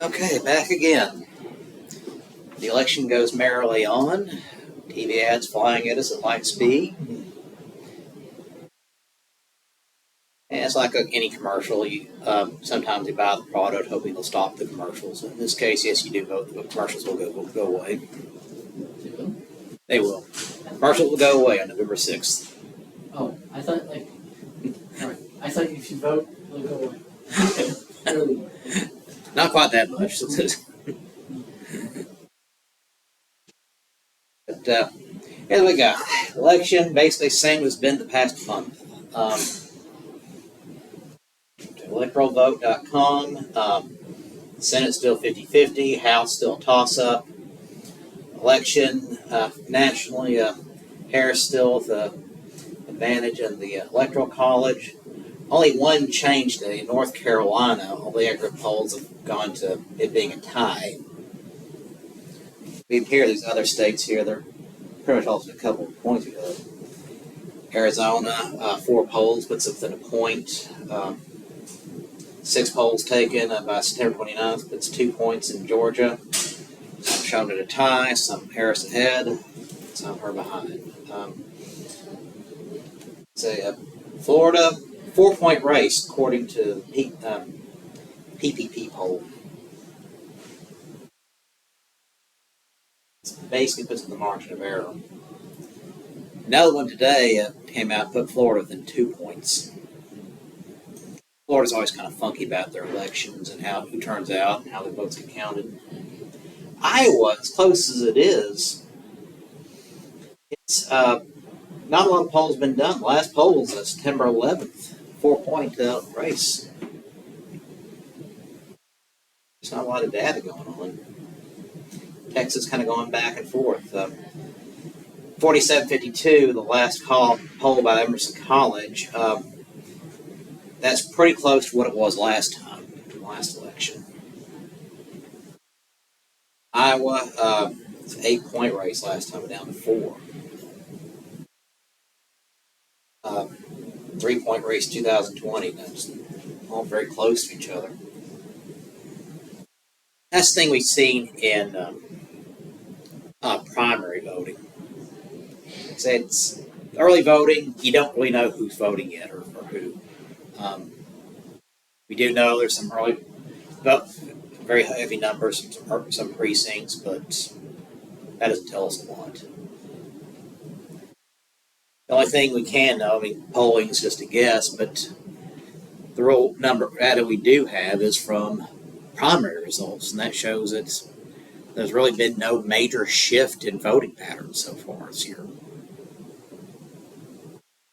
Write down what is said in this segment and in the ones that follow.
Okay, back again. The election goes merrily on. TV ads flying at us at light speed. And it's like any commercial. Sometimes you buy the product hoping they'll stop the commercials. In this case, yes, you do vote. The commercials will go away. They will. Commercials will go away on November 6th. Oh, I thought I thought if you vote, it'll go away. Not quite that much. But here we go. Election basically same as been the past month. Electoralvote.com. Senate still 50-50. House still toss-up. Election nationally, Harris still the advantage in the Electoral College. Only one change today in North Carolina. All the aggregate polls have gone to it being a tie. We hear these other states here, they're pretty much all a couple of points ago. Arizona, 4 polls, puts us within a point. 6 polls taken by September 29th, puts 2 points in Georgia. Some shown at a tie, some Harris ahead, some her behind. Florida, 4-point race according to PPP poll. It basically puts in the margin of error. Another one today came out, put Florida within 2 points. Florida's always kind of funky about their elections and who turns out and how the votes get counted. Iowa, as close as it is, it's not a lot of polls been done. The last poll was September 11th, 4-point race. There's not a lot of data going on. Texas kind of going back and forth. 47-52, the last poll by Emerson College. That's pretty close to what it was last time, the last election. Iowa, it's an 8-point race last time, down to 4. 3-point race 2020. That's all very close to each other. That's the thing we've seen in primary voting. It's early voting. You don't really know who's voting yet or who. We do know there's some early, very heavy numbers, some precincts, but that doesn't tell us a lot. The only thing we can know, polling is just a guess, but the real number data we do have is from primary results, and that shows that there's really been no major shift in voting patterns so far this year.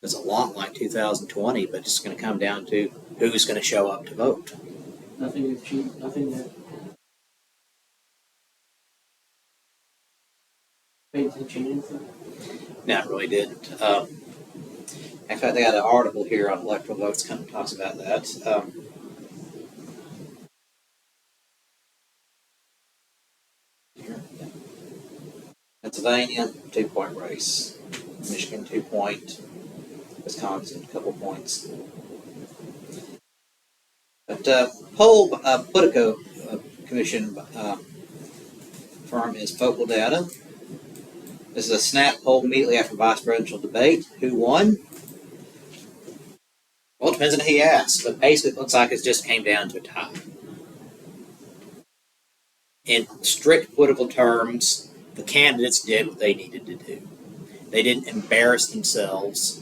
It's a lot like 2020, but it's going to come down to who's going to show up to vote. Nothing that made the change. No, it really didn't. In fact, they got an article here on electoral votes kind of talks about that. Pennsylvania, 2-point race. Michigan, 2-point. Wisconsin, a couple points. But Politico Commission firm is Focal Data. This is a snap poll immediately after vice presidential debate. Who won? Well, it depends on who you ask, but basically it looks like it just came down to a tie. In strict political terms, the candidates did what they needed to do. They didn't embarrass themselves.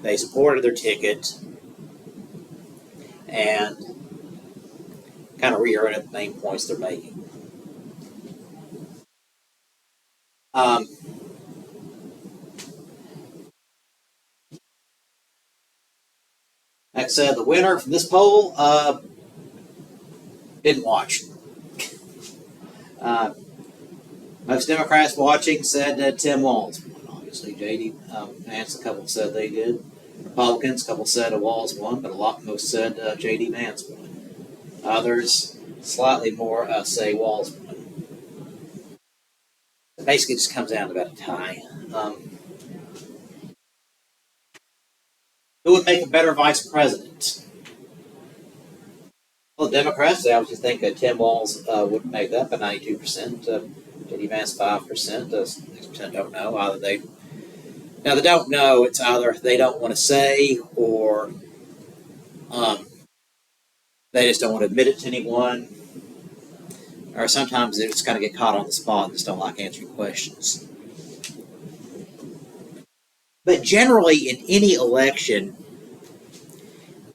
They supported their ticket and kind of reiterated the main points they're making. Like I said, the winner from this poll didn't watch. Most Democrats watching said Tim Walz won. Obviously, J.D. Vance, a couple said they did. Republicans, a couple said Walz won, but most said J.D. Vance won. Others, slightly more, say Walz won. It basically just comes down to about a tie. Who would make a better vice president? Well, Democrats, they obviously think that Tim Walz would make up at 92%. J.D. Vance 5%. 6% don't know. They don't know. It's either they don't want to say, or um, they just don't want to admit it to anyone, or sometimes they just kind of get caught on the spot and just don't like answering questions. But generally, in any election,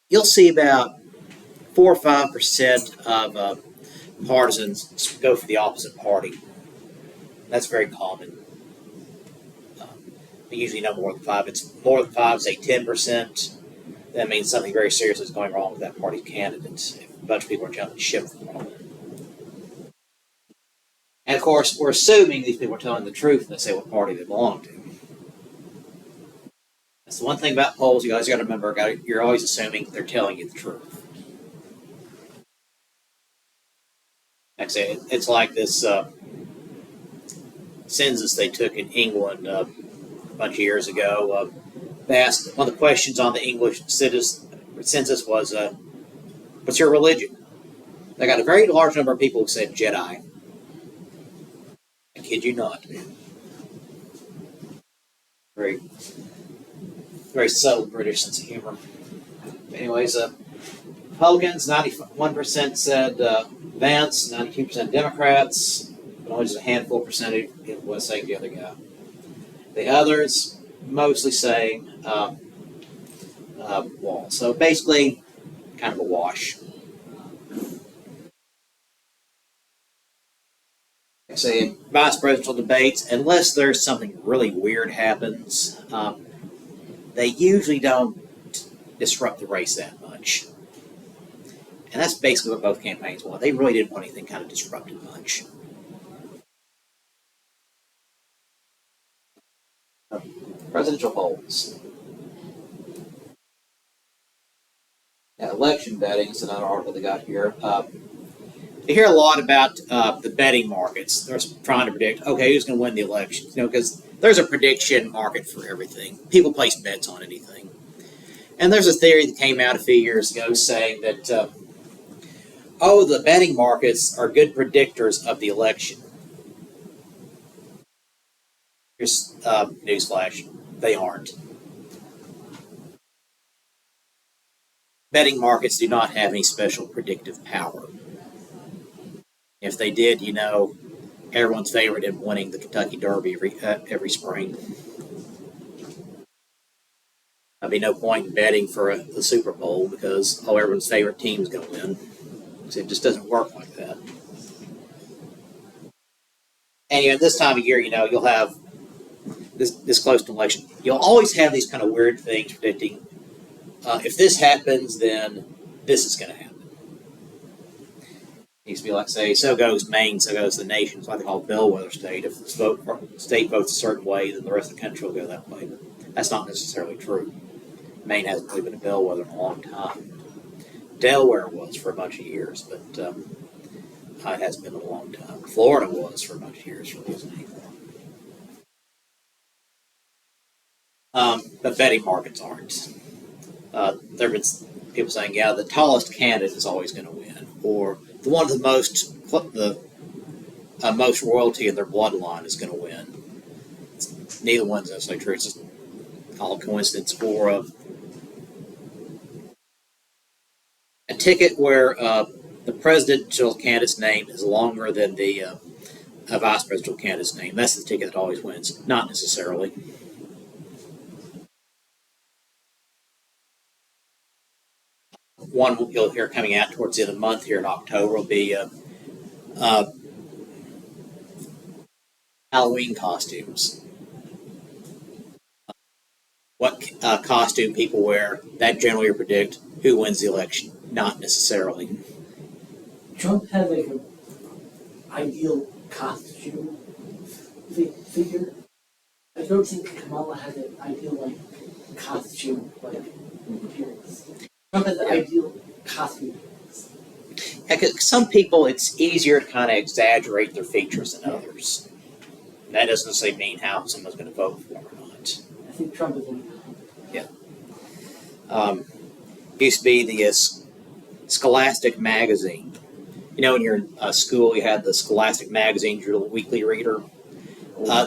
you'll see about 4 or 5% of partisans go for the opposite party. That's very common. Usually no more than 5. It's more than 5, say 10%. That means something very serious is going wrong with that party's candidate. If a bunch of people are jumping ship from one. And of course, we're assuming these people are telling the truth when they say what party they belong to. That's the one thing about polls you guys got to remember. You're always assuming they're telling you the truth. Like I say, it's like this census they took in England a bunch of years ago. They asked, one of the questions on the English census was, what's your religion? They got a very large number of people who said Jedi. I kid you not. Very, very subtle British sense of humor. Anyways, Republicans, 91% said Vance, 92% Democrats, but only just a handful percentage was saying the other guy. The others mostly saying Walz. So basically, kind of a wash. I say in vice presidential debates, unless there's something really weird happens, they usually don't disrupt the race that much. And that's basically what both campaigns want. They really didn't want anything kind of disrupted much. Presidential polls. Yeah, election betting is another article they got here. You hear a lot about the betting markets. They're trying to predict, okay, who's going to win the election? Because there's a prediction market for everything. People place bets on anything. And there's a theory that came out a few years ago saying that, the betting markets are good predictors of the election. Here's newsflash. They aren't. Betting markets do not have any special predictive power. If they did, everyone's favorite in winning the Kentucky Derby every spring. There'd be no point in betting for the Super Bowl because everyone's favorite team is going to win. So it just doesn't work like that. And this time of year, you'll have this close to election. You'll always have these kind of weird things predicting. If this happens, then this is going to happen. It used to be like, say, so goes Maine, so goes the nation. It's what they call bellwether state. If the state votes a certain way, then the rest of the country will go that way. But that's not necessarily true. Maine hasn't really been a bellwether in a long time. Delaware was for a bunch of years, but it hasn't been in a long time. Florida was for a bunch of years, really isn't anymore. But betting markets aren't. There have been people saying, the tallest candidate is always going to win, or the one with the most royalty in their bloodline is going to win. Neither one's necessarily true. It's just all coincidence. Or a ticket where the presidential candidate's name is longer than the vice presidential candidate's name. That's the ticket that always wins. Not necessarily. One you'll hear coming out towards the end of the month here in October will be Halloween costumes. What costume people wear, that generally will predict who wins the election. Not necessarily. Trump had like an ideal costume figure. I don't think Kamala had an ideal costume appearance. Trump has the ideal costume. Yeah, 'cause some people, it's easier to kind of exaggerate their features than others. That doesn't necessarily mean how someone's going to vote for them or not. I think Trump is one. Used to be the Scholastic magazine. You know, in your school, you had the Scholastic magazine, your little weekly reader.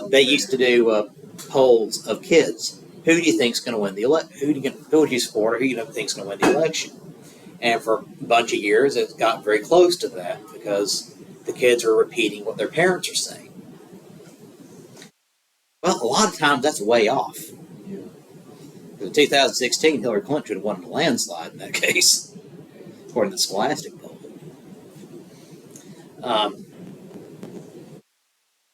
They used to do polls of kids. Who do you think's going to win the election? Who would you support, or who do you think's going to win the election? And for a bunch of years, it got very close to that because the kids are repeating what their parents are saying. Well, a lot of times that's way off. In 2016, Hillary Clinton should have won a landslide in that case, according to the Scholastic poll.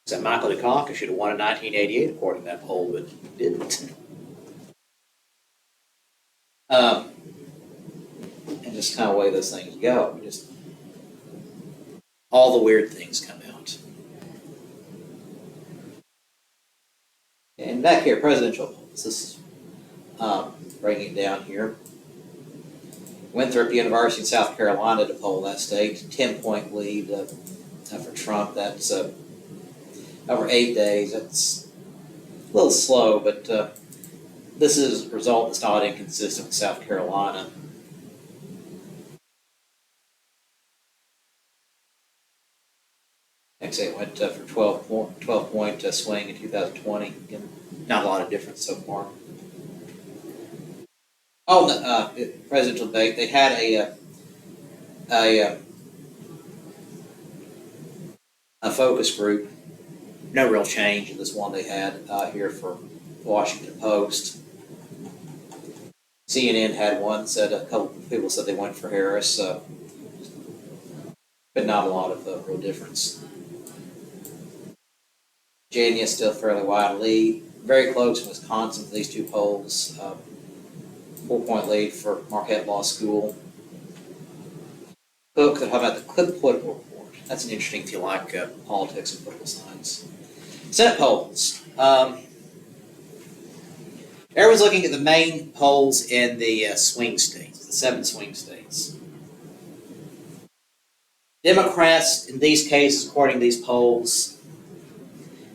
So Michael Dukakis should have won in 1988, according to that poll, but didn't. And just kind of the way those things go. Just all the weird things come out. And back here, presidential polls. This is bringing it down here. Winthrop University in South Carolina to poll that state. 10-point lead for Trump. That's over 8 days. That's a little slow, but this is a result that's not inconsistent with South Carolina. Actually, it went for 12-point swing in 2020. Again, not a lot of difference so far. Oh, the presidential debate. They had a focus group. No real change in this one they had here for Washington Post. CNN had one. Said a couple of people said they went for Harris, but not a lot of real difference. Virginia still fairly wide lead. Very close in Wisconsin for these two polls. 4-point lead for Marquette Law School. Cook, how about the Clip Political Report? That's an interesting if you like politics and political science. Senate polls. Everyone's looking at the main polls in the swing states, the 7 swing states. Democrats, in these cases, according to these polls,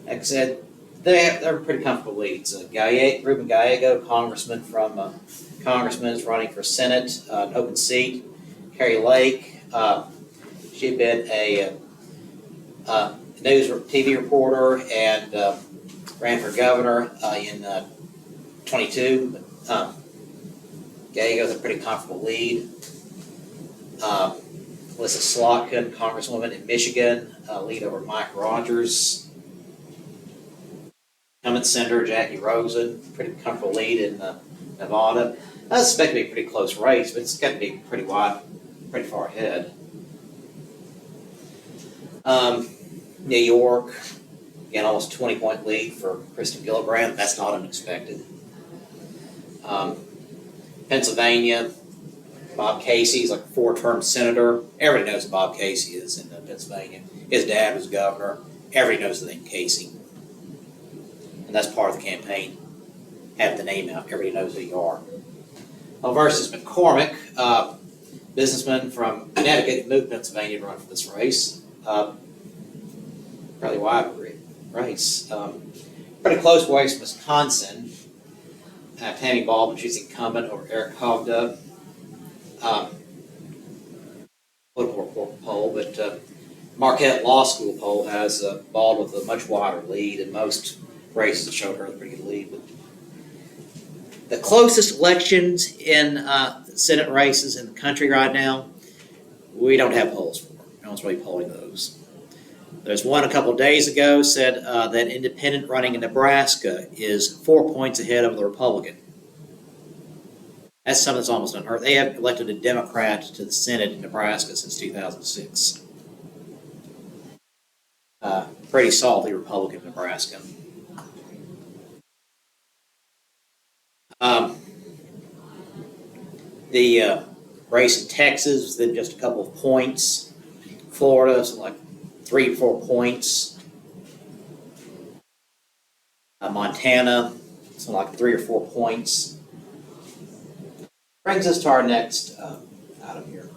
like I said, they're pretty comfortable leads. Ruben Gallego, congressman is running for Senate, an open seat. Carrie Lake, she'd been a news TV reporter and ran for governor in 22. Gallego's a pretty comfortable lead. Melissa Slotkin, congresswoman in Michigan, lead over Mike Rogers. Incumbent Senator Jackie Rosen, pretty comfortable lead in Nevada. I suspect to be a pretty close race, but it's got to be pretty wide, pretty far ahead. New York, again, almost 20-point lead for Kristen Gillibrand. That's not unexpected. Pennsylvania, Bob Casey's like a 4-term senator. Everybody knows who Bob Casey is in Pennsylvania. His dad was governor. Everybody knows the name Casey. And that's part of the campaign. Have the name out. Everybody knows who you are. Versus McCormick, businessman from Connecticut, moved to Pennsylvania to run for this race. Fairly wide race. Pretty close race in Wisconsin. Tammy Baldwin, she's incumbent over Eric Hogda. Political report poll, but Marquette Law School poll has Baldwin with a much wider lead, and most races showed her a pretty good lead. But the closest elections in Senate races in the country right now, we don't have polls for. No one's really polling those. There's one a couple of days ago said that independent running in Nebraska is 4 points ahead of the Republican. That's something that's almost unheard of. They have elected a Democrat to the Senate in Nebraska since 2006. Pretty salty Republican Nebraska. The race in Texas was then just a couple of points. Florida, so like 3 or 4 points. Montana, something like 3 or 4 points. Brings us to our next item here.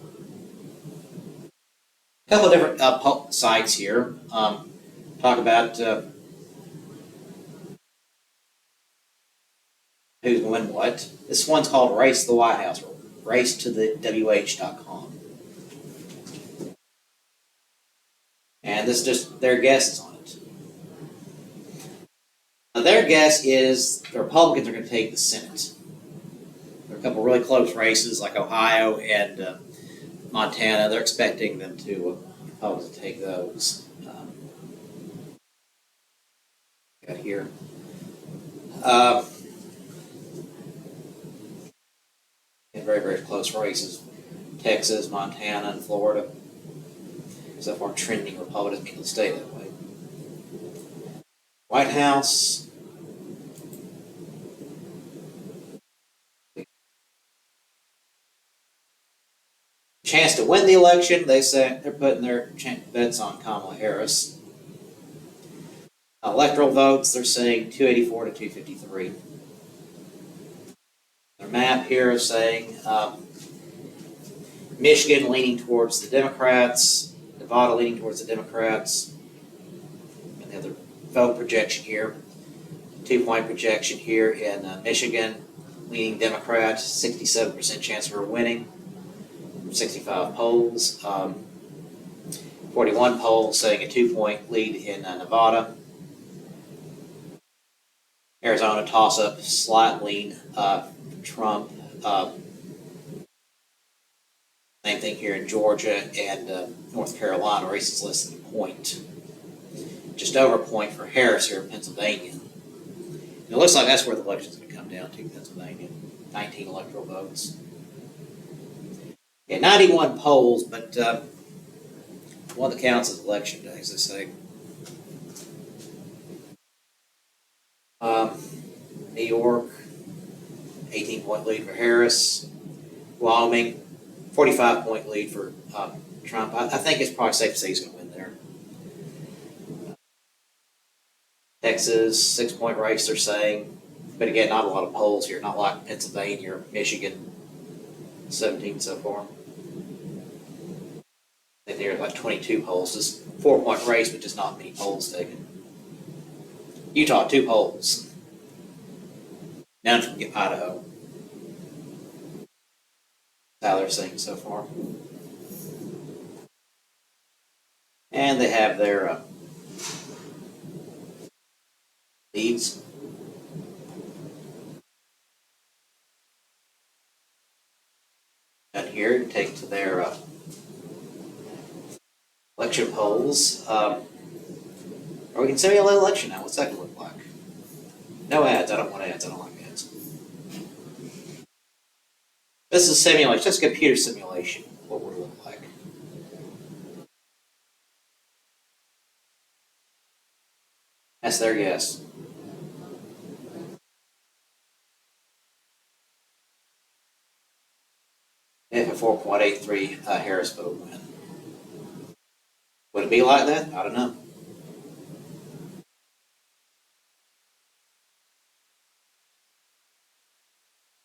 A couple of different sites here. Talk about who's going to win what. This one's called Race to the White House, or racetothewh.com. And this is just their guesses on it. Now, their guess is the Republicans are going to take the Senate. There are a couple really close races like Ohio and Montana. They're expecting them to Republicans to take those. Got here. In very, very close races. Texas, Montana, and Florida. So far, trending Republicans mean to stay that way. White House. Chance to win the election, they say they're putting their bets on Kamala Harris. Electoral votes, they're saying 284 to 253. Their map here is saying Michigan leaning towards the Democrats, Nevada leaning towards the Democrats, and the other vote projection here, 2-point projection here in Michigan, leaning Democrat, 67% chance of her winning, 65 polls, 41 polls saying a 2-point lead in Nevada. Arizona toss-up, slight lean, Trump. Same thing here in Georgia and North Carolina, races less than a point. Just over a point for Harris here in Pennsylvania. And it looks like that's where the election's going to come down to, Pennsylvania. 19 electoral votes. Yeah, 91 polls, but one that counts as election day, as they say. New York, 18-point lead for Harris. Wyoming, 45-point lead for Trump. I think it's probably safe to say he's going to win there. Texas, 6-point race, they're saying. But again, not a lot of polls here, not like Pennsylvania or Michigan. 17 so far. I think there are like 22 polls. Just 4-point race, but just not many polls taken. Utah, 2 polls. None from Idaho. That's how they're saying so far. And they have their leads. Down here, you take to their election polls. Or we can simulate election now. What's that going to look like? No ads. I don't want ads. I don't like ads. This is a simulation. Just a computer simulation. What would it look like? That's their guess. If a 4.83 Harris vote win. Would it be like that? I don't know.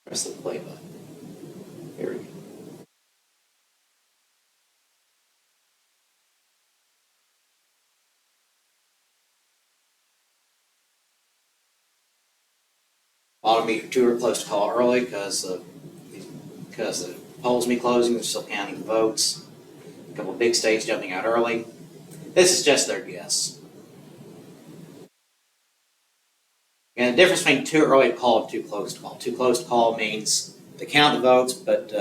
Press the play button. Here we go. Bottom meter tour close to call early because the polls be closing. They're still counting the votes. A couple of big states jumping out early. This is just their guess. And the difference between too early to call and too close to call. Too close to call means they count the votes, but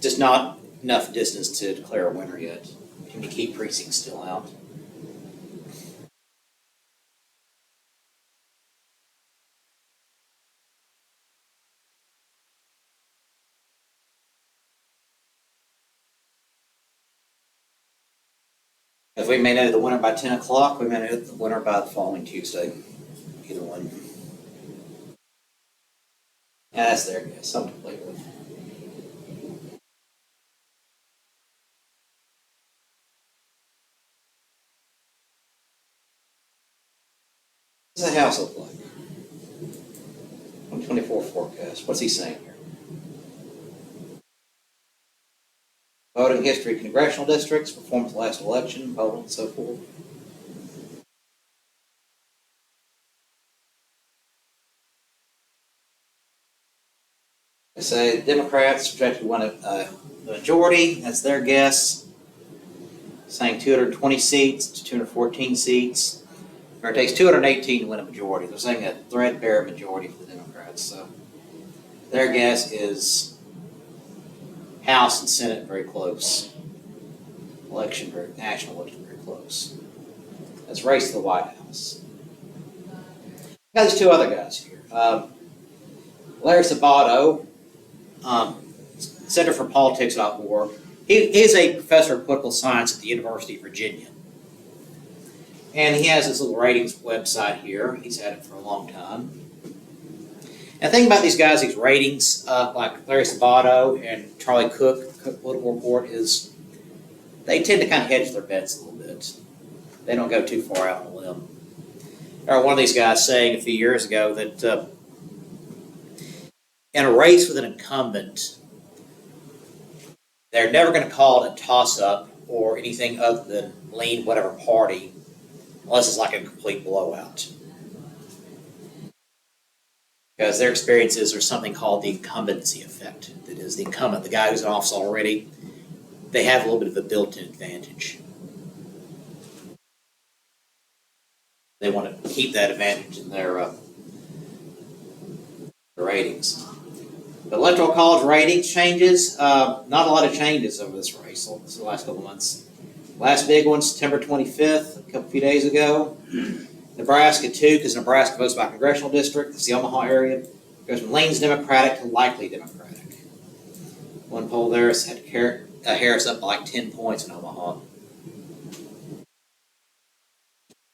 just not enough distance to declare a winner yet. And to keep precincts still out. If we may know the winner by 10 o'clock, we may know the winner by the following Tuesday. Either one. Yeah, that's their guess. Something to play with. What does the house look like? 124 forecast. What's he saying here? Voting history, congressional districts, performance last election, voting, and so forth. They say Democrats projected to win the majority. That's their guess. saying 220 seats to 214 seats. Or it takes 218 to win a majority. They're saying a threadbare majority for the Democrats. So their guess is House and Senate very close. National election very close. Let's race to the White House. Got these two other guys here. Larry Sabato, Center for Politics.org. He's a professor of political science at the University of Virginia. And he has this little ratings website here. He's had it for a long time. And the thing about these guys, these ratings, like Larry Sabato and Charlie Cook Political Report, is they tend to kind of hedge their bets a little bit. They don't go too far out on a limb. Or one of these guys saying a few years ago that in a race with an incumbent, they're never going to call it a toss-up or anything other than lean whatever party, unless it's like a complete blowout. Because their experiences are something called the incumbency effect. That is, the incumbent, the guy who's in office already, they have a little bit of a built-in advantage. They want to keep that advantage in their ratings. The Electoral College ratings changes, not a lot of changes over this race, the last couple months. Last big one, September 25th, a few days ago. Nebraska, too, because Nebraska votes by congressional district. It's the Omaha area. It goes from leans Democratic to likely Democratic. One poll there had Harris up by like 10 points in Omaha.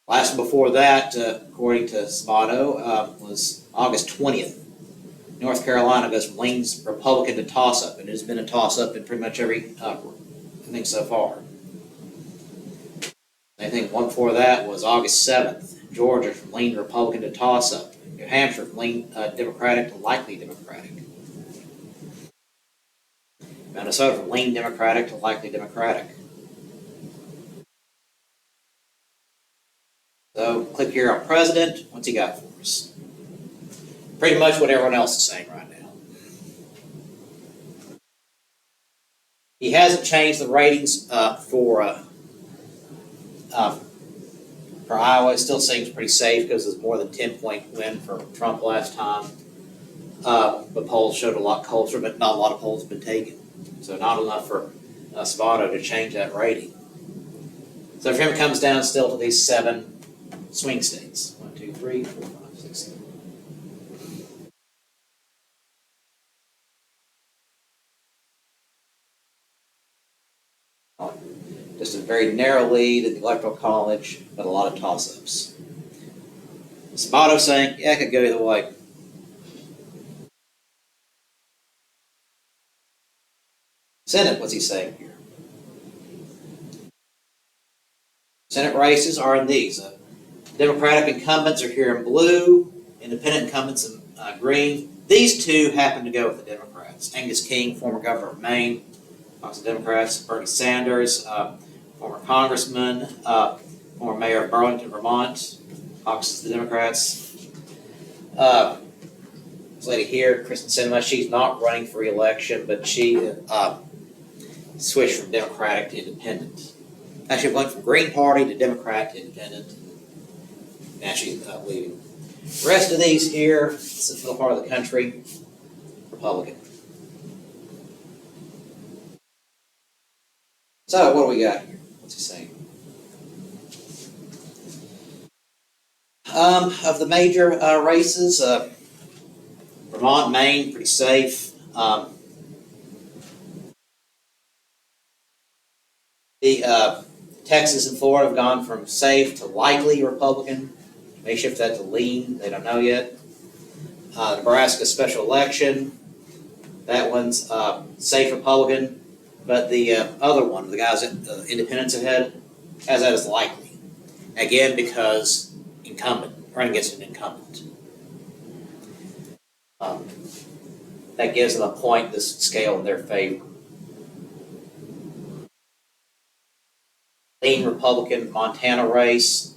Last one before that, according to Sabato, was August 20th. North Carolina goes from leans Republican to toss-up, and it has been a toss-up in pretty much every thing so far. I think one before that was August 7th. Georgia from lean Republican to toss-up. New Hampshire from lean Democratic to likely Democratic. Minnesota from lean Democratic to likely Democratic. So click here on President. What's he got for us? Pretty much what everyone else is saying right now. He hasn't changed the ratings for Iowa. It still seems pretty safe because it's more than 10-point win for Trump last time. But polls showed a lot closer, but not a lot of polls have been taken. So not enough for Sabato to change that rating. So for him, it comes down still to these 7 swing states. 1, 2, 3, 4, 5, 6, 7. Just a very narrow lead in the Electoral College, but a lot of toss-ups. Sabato saying, yeah, it could go either way. Senate, what's he saying here? Senate races are in these. Democratic incumbents are here in blue, independent incumbents in green. These two happen to go with the Democrats. Angus King, former governor of Maine, talks to Democrats. Bernie Sanders, former congressman, former mayor of Burlington, Vermont, talks to the Democrats. This lady here, Kristen Sinema, she's not running for re-election, but she switched from Democratic to Independent. Actually went from Green Party to Democrat to Independent. Now she's leaving. The rest of these here, it's a little part of the country, Republican. So what do we got here? What's he saying? Of the major races, Vermont, Maine, pretty safe. Texas and Florida have gone from safe to likely Republican. May shift that to lean. They don't know yet. Nebraska special election. That one's safe Republican. But the other one, the guys that independents ahead, has that as likely. Again, because incumbent, running against an incumbent. That gives them a point, this scale in their favor. Lean Republican, Montana race.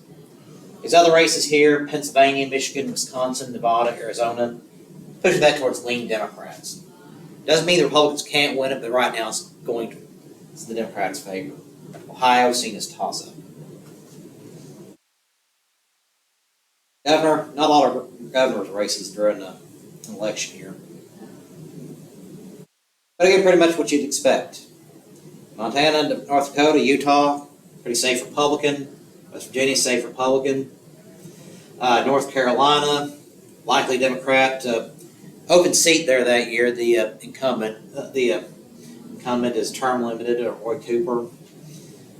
These other races here, Pennsylvania, Michigan, Wisconsin, Nevada, Arizona, pushing that towards lean Democrats. Doesn't mean the Republicans can't win it, but right now it's the Democrats' favor. Ohio seen as toss-up. Governor, not a lot of governor's races during an election year. But again, pretty much what you'd expect. Montana, North Dakota, Utah, pretty safe Republican. West Virginia, safe Republican. North Carolina, likely Democrat. Open seat there that year. The incumbent is term limited, Roy Cooper.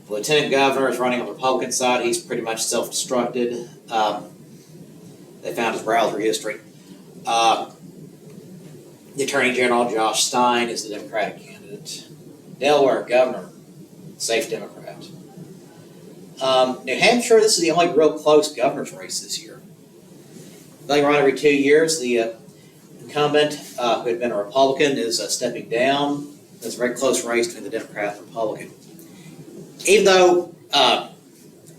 The lieutenant governor is running on the Republican side. He's pretty much self-destructed. They found his browser history. The Attorney General, Josh Stein, is the Democratic candidate. Delaware governor, safe Democrat. New Hampshire, this is the only real close governor's race this year. They run every 2 years. The incumbent, who had been a Republican, is stepping down. It's a very close race between the Democrat and Republican. Even though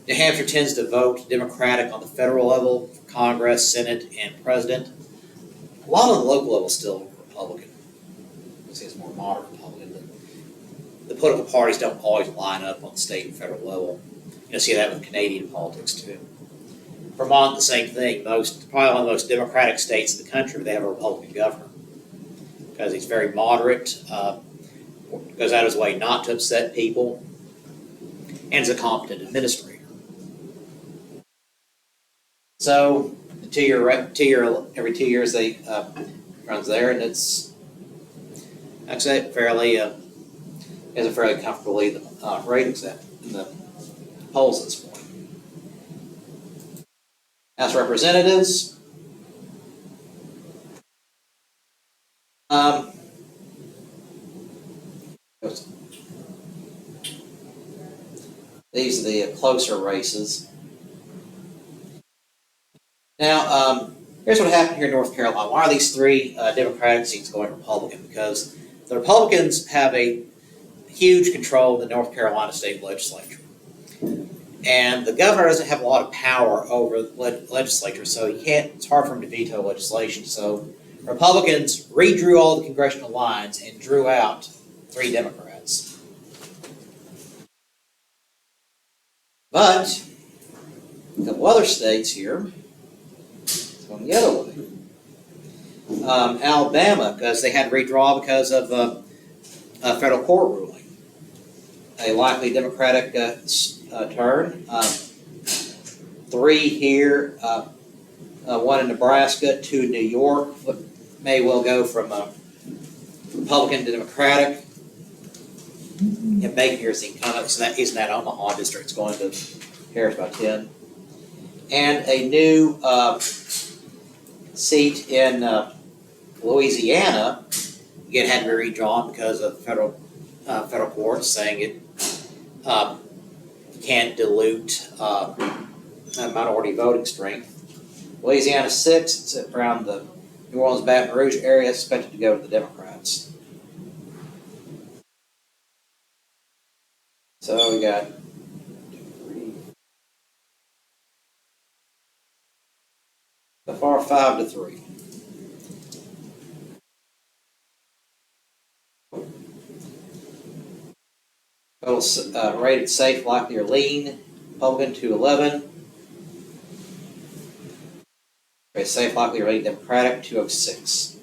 New Hampshire tends to vote Democratic on the federal level, for Congress, Senate, and President, a lot of the local level is still Republican. I would say it's more moderate Republican. The political parties don't always line up on the state and federal level. You'll see that with Canadian politics too. Vermont, the same thing. Probably one of the most democratic states in the country, but they have a Republican governor because he's very moderate, goes out of his way not to upset people, and is a competent administrator. So, every 2 years they runs there, and it's actually fairly has a fairly comfortable lead ratings in the polls at this point. House of Representatives. These are the closer races. Now, here's what happened here in North Carolina. Why are these three Democratic seats going Republican? Because the Republicans have a huge control of the North Carolina state legislature. And the governor doesn't have a lot of power over the legislature, so it's hard for him to veto legislation. So Republicans redrew all the congressional lines and drew out 3 Democrats. But a couple other states here, it's going the other way. Alabama, because they had to redraw because of a federal court ruling. A likely Democratic turn. 3 here, 1 in Nebraska, 2 in New York. May well go from Republican to Democratic. And Bacon here is the incumbent, so that isn't that Omaha district. It's going to Harris by 10. And a new seat in Louisiana, again, had to be redrawn because of federal courts saying it can't dilute minority voting strength. Louisiana 6, it's around the New Orleans, Baton Rouge area, expected to go to the Democrats. So we got 3. So far, 5-3. Total rated safe, likely or lean, Republican 211. Rated safe, likely or lean, Democratic 206.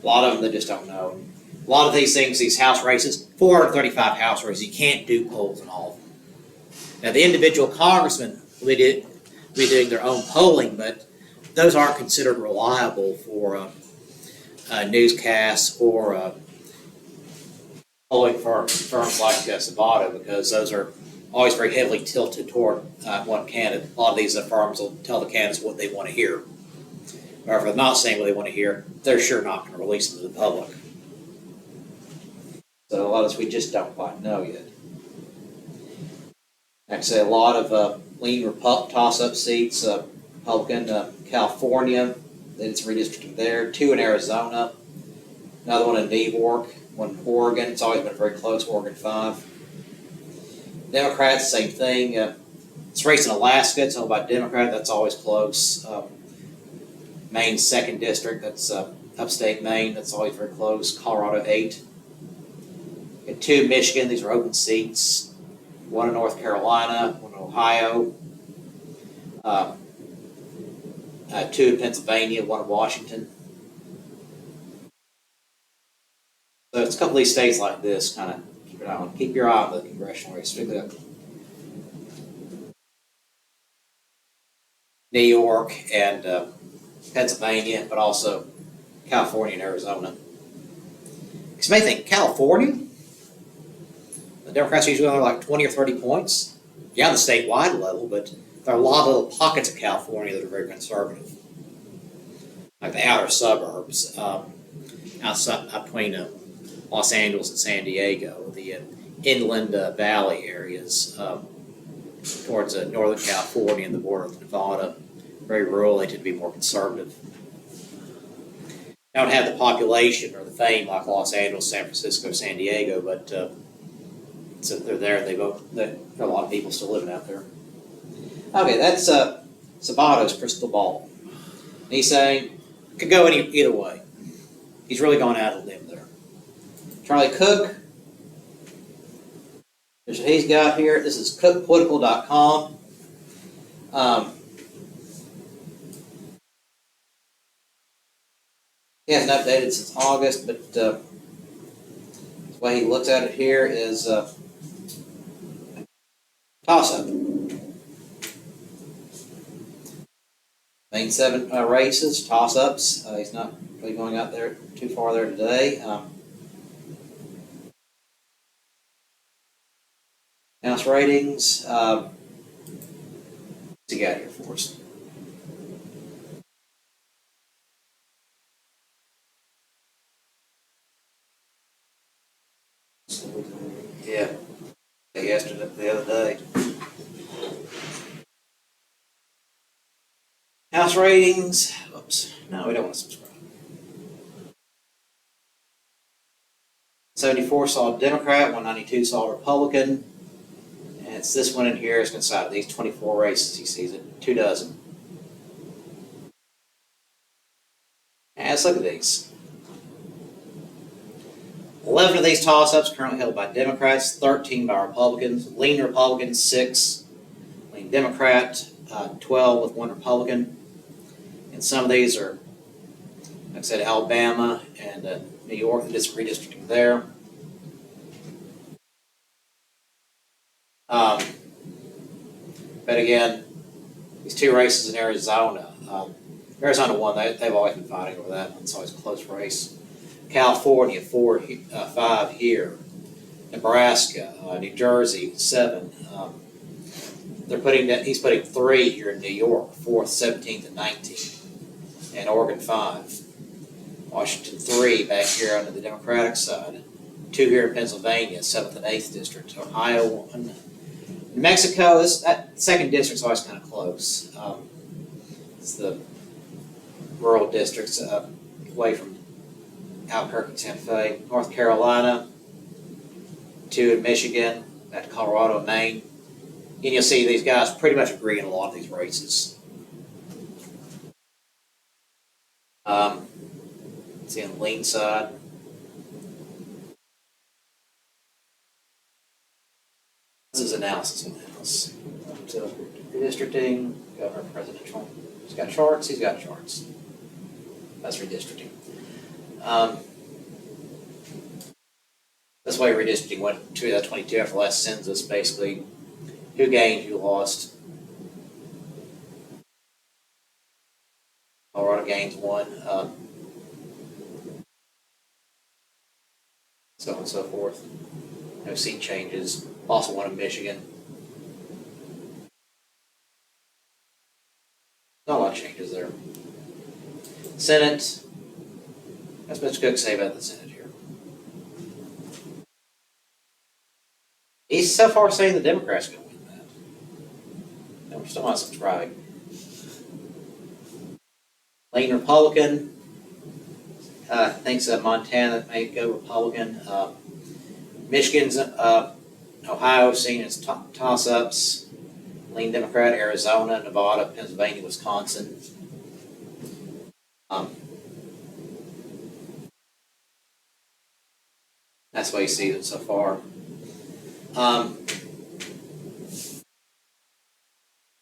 A lot of them they just don't know. A lot of these things, these House races, 435 House races, you can't do polls in all of them. Now the individual congressmen will be doing their own polling, but those aren't considered reliable for newscasts or polling firms like Sabato, because those are always very heavily tilted toward one candidate. A lot of these firms will tell the candidates what they want to hear. Or if they're not saying what they want to hear, they're sure not going to release them to the public. So a lot of this we just don't quite know yet. Actually, a lot of lean toss-up seats. Republican, California, it's redistricting there. 2 in Arizona. Another one in New York. 1 in Oregon. It's always been very close. Oregon 5. Democrats, same thing. It's race in Alaska. It's owned by a Democrat. That's always close. Maine 2nd district. That's upstate Maine. That's always very close. Colorado 8. And 2 Michigan. These are open seats. one in North Carolina, one in Ohio, uh, two in Pennsylvania, one in Washington. So it's a couple of these states like this, kind of keep an eye on. Keep your eye on the congressional race, particularly New York and Pennsylvania, but also California and Arizona. Because you may think California, the Democrats usually only like 20 or 30 points. Yeah, on the statewide level, but there are a lot of little pockets of California that are very conservative, like the outer suburbs, outside between Los Angeles and San Diego, the inland valley areas towards Northern California and the border with Nevada. Very rural, they tend to be more conservative. They don't have the population or the fame like Los Angeles, San Francisco, San Diego, but so they're there. They vote. There are a lot of people still living out there. Okay, that's Sabato's crystal ball. And he's saying it could go either way. He's really going out on a limb there. Charlie Cook. Here's what he's got here. This is cookpolitical.com. He hasn't updated since August, but the way he looks at it here is toss-up. Main 7 races, toss-ups. He's not really going out there too far there today. House ratings. What's he got here for us? Yeah, yesterday, the other day. House ratings. Oops. No, we don't want to subscribe. 74 saw Democrat, 192 saw Republican. And it's this one in here is inside of these 24 races. He sees it, 2 dozen. And let's look at these. 11 of these toss-ups currently held by Democrats, 13 by Republicans. Lean Republicans, 6. Lean Democrat, 12 with 1 Republican. And some of these are, like I said, Alabama and New York, just redistricting there. But again, these 2 races in Arizona, Arizona won. They've always been fighting over that one. It's always a close race. California, 5 here. Nebraska, New Jersey, 7. He's putting 3 here in New York, 4th, 17th, and 19th. And Oregon, 5. Washington, 3 back here on the Democratic side. 2 here in Pennsylvania, 7th and 8th district. Ohio, 1. New Mexico, that 2nd district's always kind of close. It's the rural districts away from Albuquerque, Santa Fe. North Carolina, 2 in Michigan, back to Colorado and Maine. And you'll see these guys pretty much agree in a lot of these races. See on the lean side. This is analysis on the House. So redistricting, governor, presidential. He's got charts, he's got charts. That's redistricting. That's why redistricting went to 22 after the last census, basically. Who gained, who lost. Colorado gains 1. So on and so forth. No seat changes. Also 1 in Michigan. Not a lot of changes there. Senate. That's Mr. Cook say about the Senate here. He's so far saying the Democrats are going to win that. And we're still not subscribing. Lean Republican. Thinks that Montana may go Republican. Michigan's, Ohio seen as toss-ups. Lean Democrat, Arizona, Nevada, Pennsylvania, Wisconsin. That's why you see it so far.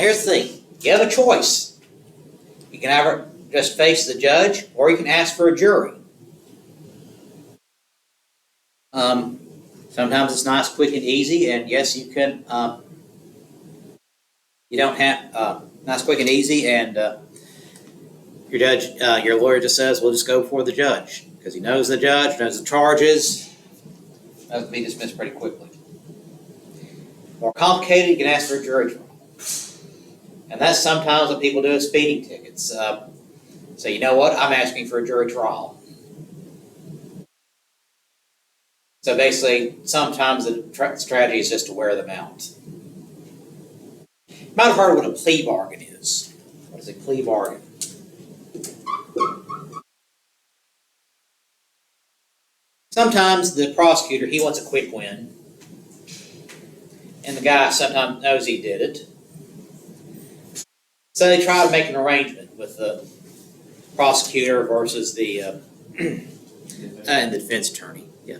Now here's the thing, you have a choice. You can either just face the judge, or you can ask for a jury. Sometimes it's nice, quick, and easy, and yes, you can, you don't have, nice, quick, and easy, and your lawyer just says, we'll just go before the judge, because he knows the judge, knows the charges. That can be dismissed pretty quickly. More complicated, you can ask for a jury trial. And that's sometimes what people do with speeding tickets. So you know what, I'm asking for a jury trial. So basically, sometimes the strategy is just to wear them out. You might have heard what a plea bargain is. What is a plea bargain? Sometimes the prosecutor, he wants a quick win. And the guy sometimes knows he did it. So they try to make an arrangement with the prosecutor versus the and the defense attorney. Yeah,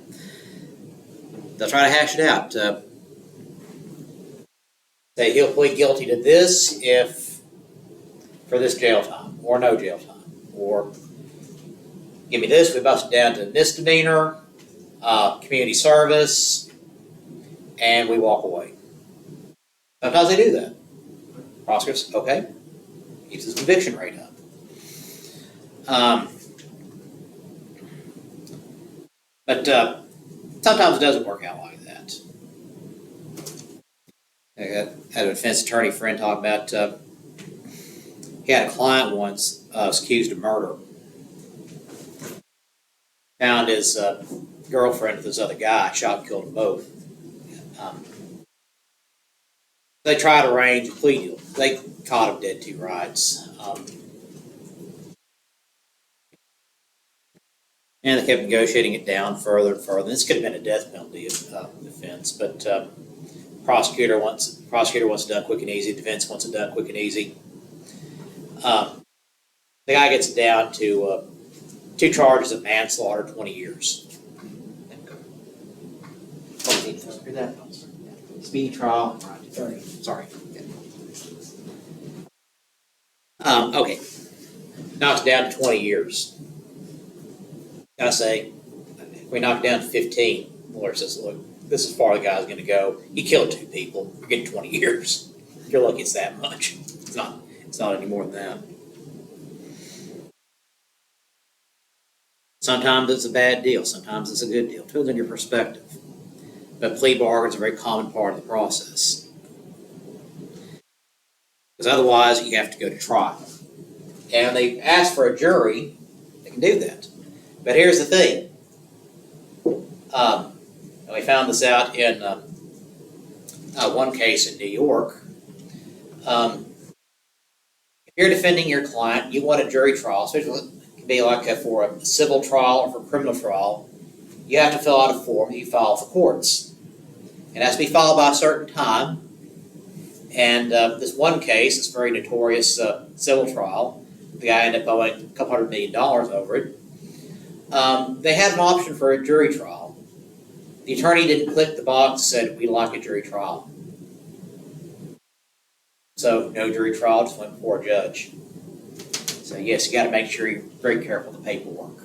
they'll try to hash it out. Say he'll plead guilty to this if for this jail time or no jail time, or give me this. We bust it down to misdemeanor, community service, and we walk away. Sometimes they do that. Prosecutors, okay, keeps his conviction rate up. But sometimes it doesn't work out like that. I had a defense attorney friend talk about he had a client once was accused of murder. Found his girlfriend with this other guy, shot and killed them both. They tried to arrange a plea deal. They caught him dead to rights. And they kept negotiating it down further and further. This could have been a death penalty offense, but prosecutor wants it done quick and easy. Defense wants it done quick and easy. The guy gets it down to 2 charges of manslaughter, 20 years. Speedy trial. Sorry. Okay. Knocks down to 20 years. I say, we knock it down to 15. The lawyer says, look, this is far the guy's going to go. He killed 2 people. You're getting 20 years. You're lucky it's that much. It's not any more than that. Sometimes it's a bad deal. Sometimes it's a good deal. Depends on your perspective. But plea bargains are a very common part of the process. Because otherwise, you have to go to trial. And they ask for a jury, they can do that. But here's the thing. And we found this out in one case in New York. If you're defending your client, you want a jury trial, especially it can be like for a civil trial or for a criminal trial, you have to fill out a form that you file for courts. It has to be filed by a certain time. And this one case, this very notorious civil trial, the guy ended up owing a couple $100 million over it. They had an option for a jury trial. The attorney didn't click the box and said, we'd like a jury trial. So no jury trial, just went before a judge. So yes, you got to make sure you're very careful with the paperwork.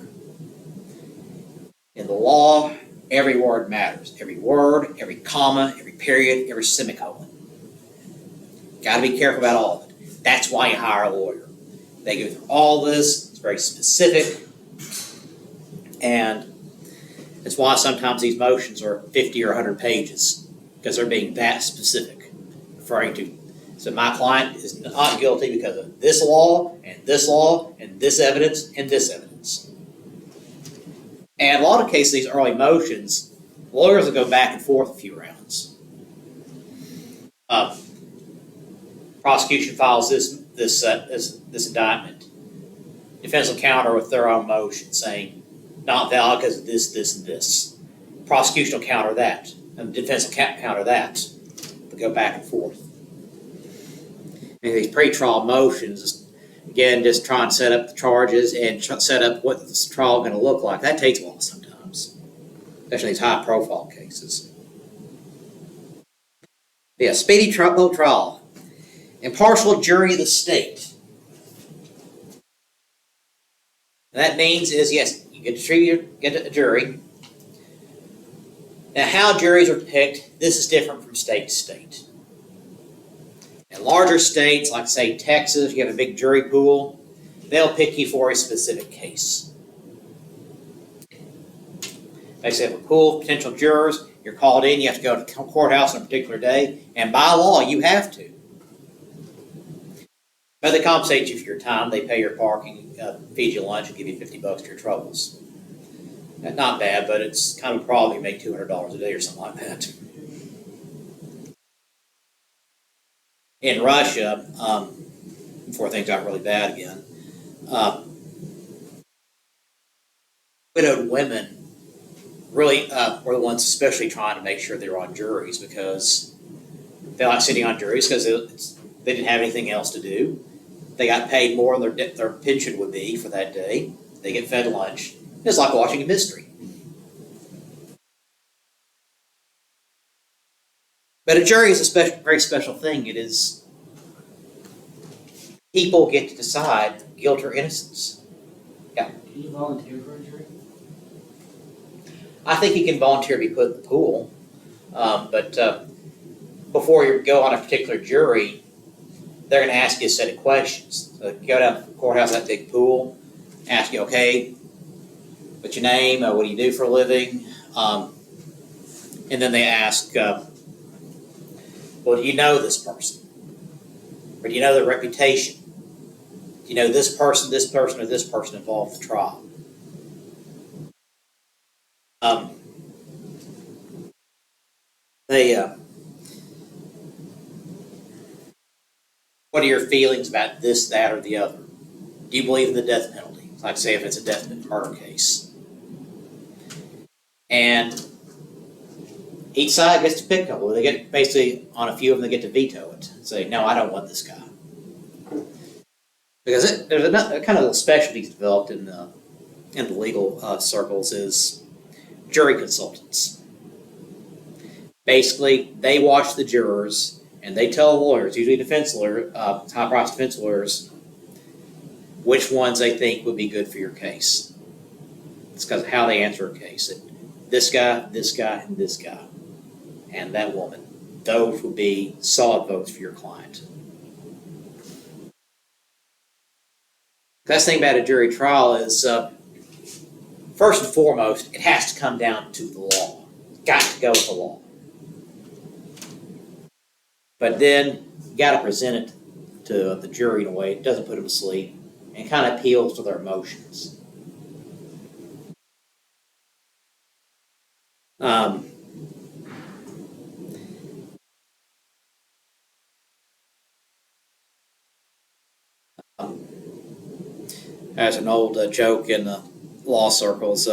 In the law, every word matters. Every word, every comma, every period, every semicolon. Got to be careful about all of it. That's why you hire a lawyer. They go through all this. It's very specific. And it's why sometimes these motions are 50 or 100 pages, because they're being that specific, referring to, so my client is not guilty because of this law, and this law, and this evidence, and this evidence. And a lot of cases, these early motions, lawyers will go back and forth a few rounds. Prosecution files this indictment. Defense will counter with their own motion, saying, not valid because of this, this, and this. Prosecution will counter that, and the defense will counter that. They'll go back and forth. And these pre-trial motions, again, just try and set up the charges and set up what this trial is going to look like. That takes a while sometimes, especially these high-profile cases. Yeah, speedy trial. Impartial jury of the state. And that means is, yes, you get a jury. Now, how juries are picked, this is different from state to state. In larger states, like say Texas, you have a big jury pool, they'll pick you for a specific case. They say have a pool of potential jurors, you're called in, you have to go to the courthouse on a particular day, and by law, you have to. But they compensate you for your time, they pay your parking, feed you lunch, and give you $50 for your troubles. Not bad, but it's kind of a problem. You make $200 a day or something like that. In Russia, before things got really bad again, widowed women really were the ones especially trying to make sure they were on juries because they like sitting on juries because they didn't have anything else to do. They got paid more than their pension would be for that day. They get fed lunch. It's like watching a mystery. But a jury is a very special thing. It is people get to decide guilt or innocence. Can you volunteer for a jury? I think you can volunteer to be put in the pool, but before you go on a particular jury, they're going to ask you a set of questions. So go down to the courthouse, that big pool, ask you, okay, what's your name? What do you do for a living? And then they ask, well, do you know this person? Or do you know their reputation? Do you know this person, or this person involved in the trial? What are your feelings about this, that, or the other? Do you believe in the death penalty? Like say if it's a death murder case. And each side gets to pick a couple. They get basically on a few of them. They get to veto it. Say, no, I don't want this guy, because there's a kind of specialties developed in the legal circles is jury consultants. Basically, they watch the jurors and they tell lawyers, usually defense lawyers, high-priced defense lawyers, which ones they think would be good for your case. It's because of how they answer a case. This guy, and this guy. And that woman. Those would be solid votes for your client. The best thing about a jury trial is, first and foremost, it has to come down to the law. Got to go with the law. But then you got to present it to the jury in a way it doesn't put them to sleep and kind of appeals to their emotions. There's an old joke in the law circles.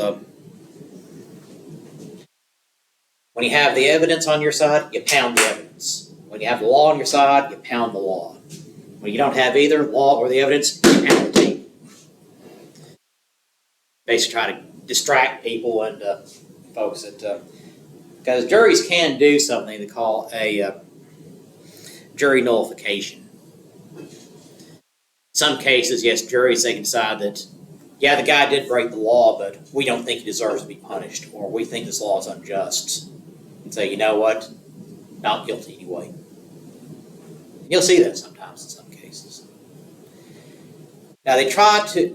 When you have the evidence on your side, you pound the evidence. When you have the law on your side, you pound the law. When you don't have either law or the evidence, you pound the table. Basically try to distract people and focus it. Because juries can do something they call a jury nullification. In some cases, yes, juries, they can decide that, yeah, the guy did break the law, but we don't think he deserves to be punished, or we think this law is unjust. And say, you know what, not guilty anyway. You'll see that sometimes in some cases. Now, they try to,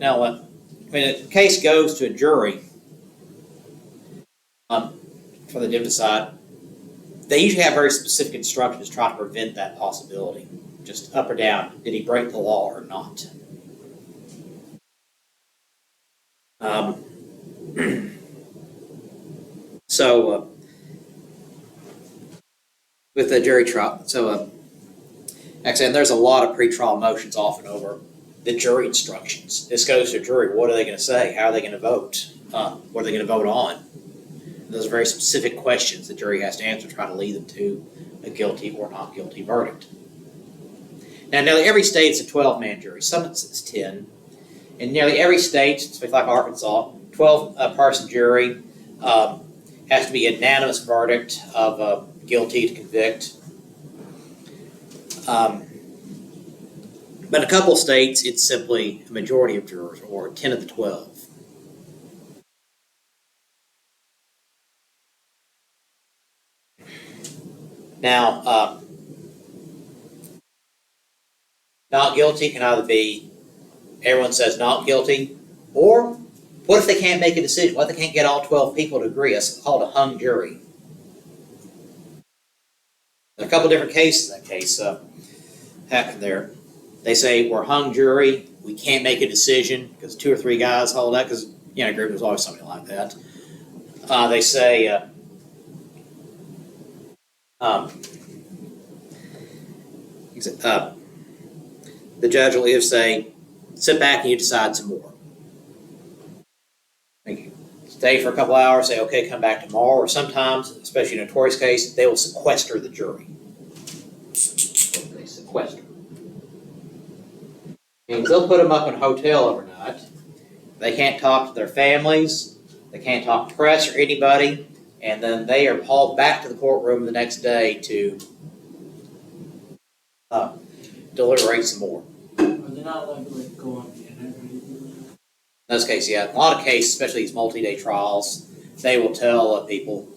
when a case goes to a jury for the defense side, they usually have very specific instructions to try to prevent that possibility. Just up or down, did he break the law or not? So, with the jury trial, actually, and there's a lot of pretrial motions often over the jury instructions. This goes to a jury. What are they going to say? How are they going to vote? What are they going to vote on? Those are very specific questions the jury has to answer to try to lead them to a guilty or not guilty verdict. Now, nearly every state is a 12-man jury. Some it's 10. In nearly every state, especially like Arkansas, 12-person jury has to be a unanimous verdict of guilty to convict. But in a couple of states, it's simply a majority of jurors, or 10 of the 12. Now, not guilty can either be everyone says not guilty, or what if they can't make a decision? What if they can't get all 12 people to agree? It's called a hung jury. There are a couple different cases in that case happened there. They say we're hung jury, we can't make a decision because 2 or 3 guys hold that, because in a group there's always something like that. They say the judge will either say, sit back and you decide some more. Stay for a couple hours, say, okay, come back tomorrow, or sometimes, especially in a notorious case, they will sequester the jury. They sequester. Means they'll put them up in a hotel overnight. They can't talk to their families, they can't talk to press or anybody, and then they are hauled back to the courtroom the next day to deliberate some more. Are they not allowed to go on the internet or anything like that? In those cases, yeah. In a lot of cases, especially these multi-day trials, they will tell people,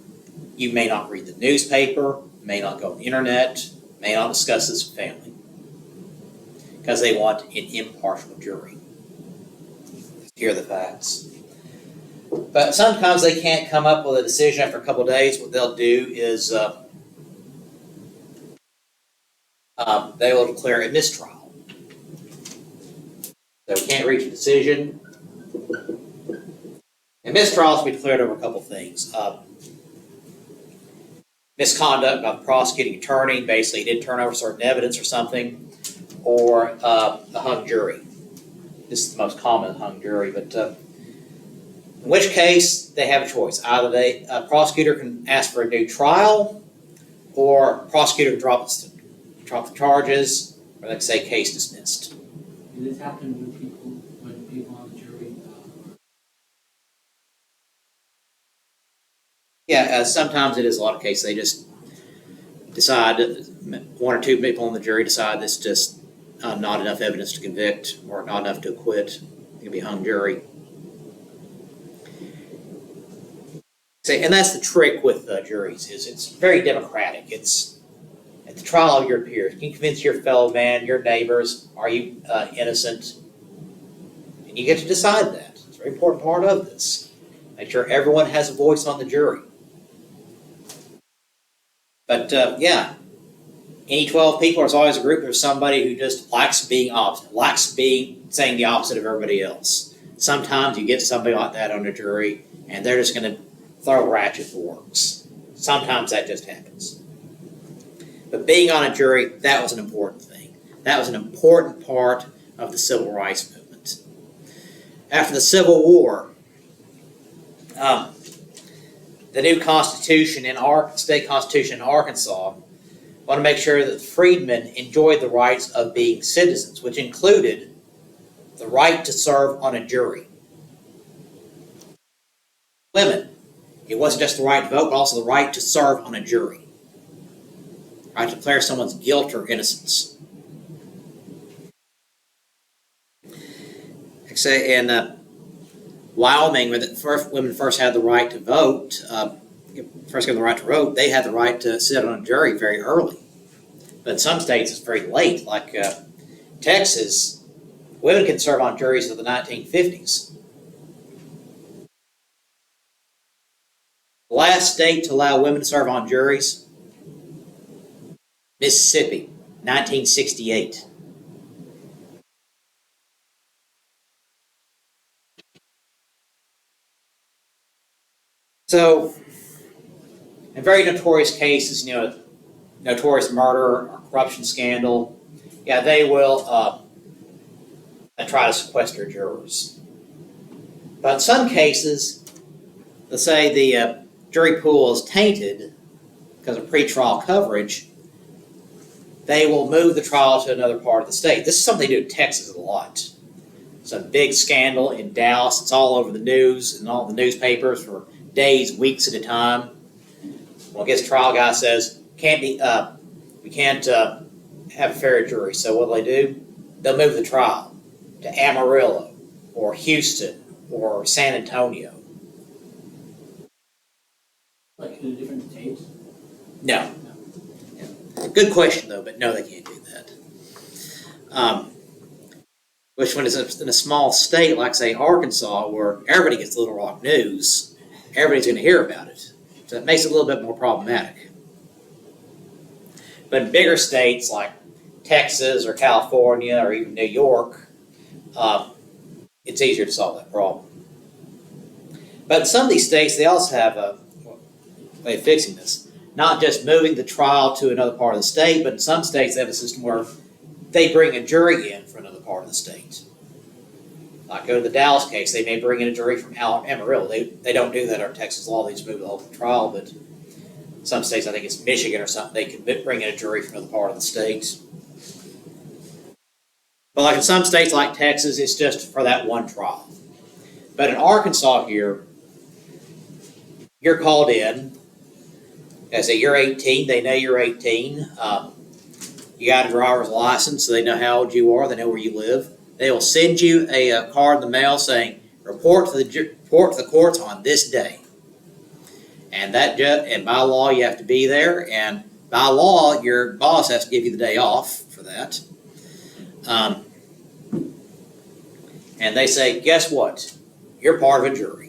you may not read the newspaper, may not go on the internet, may not discuss this with family. Because they want an impartial jury to hear the facts. But sometimes they can't come up with a decision after a couple of days. What they'll do is they will declare a mistrial. So we can't reach a decision. And mistrials will be declared over a couple of things. Misconduct by the prosecuting attorney, basically he didn't turn over certain evidence or something, or the hung jury. This is the most common hung jury, but in which case they have a choice. Either a prosecutor can ask for a new trial, or prosecutor can drop the charges, or they can say case dismissed. Did this happen when people on the jury? Yeah, sometimes it is a lot of cases. They just decide, 1 or 2 people on the jury decide this just not enough evidence to convict or not enough to acquit. It can be a hung jury. And that's the trick with juries, is it's very democratic. It's at the trial of your peers. Can you convince your fellow man, your neighbors, are you innocent? And you get to decide that. It's a very important part of this. Make sure everyone has a voice on the jury. But yeah, any 12 people, there's always a group, there's somebody who just likes being opposite, likes saying the opposite of everybody else. Sometimes you get somebody like that on a jury, and they're just going to throw ratchet for works. Sometimes that just happens. But being on a jury, that was an important thing. That was an important part of the civil rights movement. After the Civil War, the new Constitution in our state constitution in Arkansas want to make sure that freedmen enjoyed the rights of being citizens, which included the right to serve on a jury. Women, it wasn't just the right to vote, but also the right to serve on a jury. Right to declare someone's guilt or innocence. Like I say, in Wyoming, when women first had the right to vote, they had the right to sit on a jury very early. But in some states, it's very late. Like Texas, women can serve on juries until the 1950s. The last state to allow women to serve on juries, Mississippi, 1968. So, in very notorious cases, notorious murder or corruption scandal, yeah, they will try to sequester jurors. But in some cases, let's say the jury pool is tainted because of pretrial coverage, they will move the trial to another part of the state. This is something they do in Texas a lot. It's a big scandal in Dallas. It's all over the news and all the newspapers for days, weeks at a time. Well, I guess the trial guy says, we can't have a fair jury. So what do? they'll move the trial to Amarillo or Houston or San Antonio. Like in a different dates? No. Good question though, but no, they can't do that. Which one is in a small state like say Arkansas, where everybody gets Little Rock news, everybody's going to hear about it. So it makes it a little bit more problematic. But in bigger states like Texas or California or even New York, it's easier to solve that problem. But in some of these states, they also have a way of fixing this. Not just moving the trial to another part of the state, but in some states they have a system where they bring a jury in from another part of the state. Like go to the Dallas case, they may bring in a jury from Amarillo. They don't do that under Texas law, they just move the whole trial, but some states, I think it's Michigan or something, they can bring in a jury from another part of the state. But like in some states like Texas, it's just for that one trial. But in Arkansas here, you're called in. As say you're 18, they know you're 18. You got a driver's license, so they know how old you are, they know where you live. They will send you a card in the mail saying, report to the courts on this day. And and by law, you have to be there, and by law, your boss has to give you the day off for that. And they say, guess what? You're part of a jury.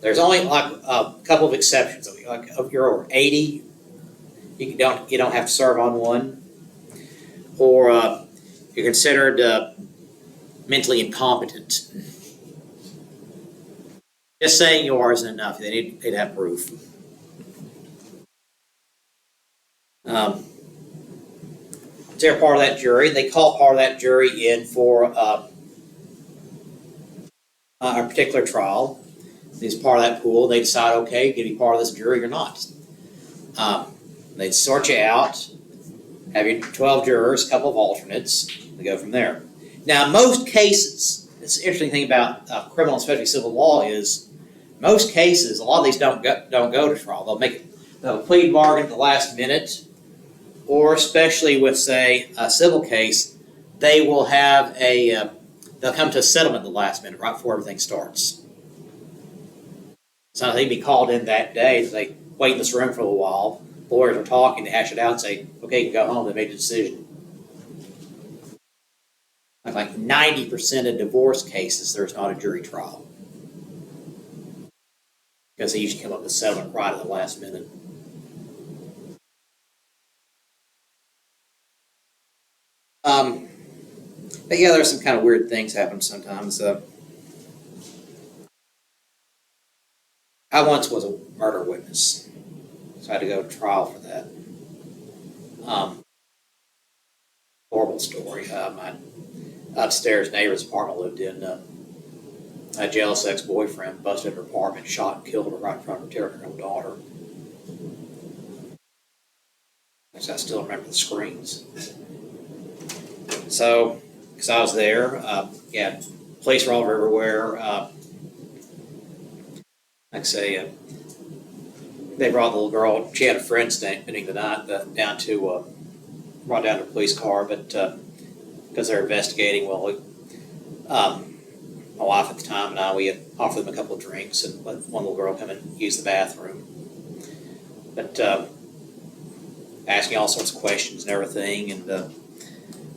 There's only like a couple of exceptions. Like if you're over 80, you don't have to serve on one, or you're considered mentally incompetent. Just saying you are isn't enough. They need to have proof. So they're part of that jury. They call part of that jury in for a particular trial. He's part of that pool. They decide, okay, can you be part of this jury or not? They sort you out, have your 12 jurors, a couple of alternates. They go from there. Now, in most cases, this interesting thing about criminal, especially civil law, is most cases, a lot of these don't go to trial. They'll plead bargain at the last minute, or especially with, say, a civil case, they will have they'll come to a settlement at the last minute, right before everything starts. So they'd be called in that day. They wait in this room for a little while. Lawyers are talking, they hash it out and say, okay, you can go home. They made a decision. Like 90% of divorce cases, there's not a jury trial. Because they usually come up with a settlement right at the last minute. But yeah, there's some kind of weird things happen sometimes. I once was a murder witness, so I had to go to trial for that. Horrible story. My upstairs neighbor's apartment lived in. A jealous ex-boyfriend busted her apartment, shot and killed her right in front of her 10-year-old daughter. I still remember the screams. So, because I was there, police were all over everywhere. Like I say, they brought the little girl. She had a friend spending the night brought down to a police car, but because they're investigating, my wife at the time and I, we had offered them a couple of drinks and let one little girl come and use the bathroom. But asking all sorts of questions and everything, and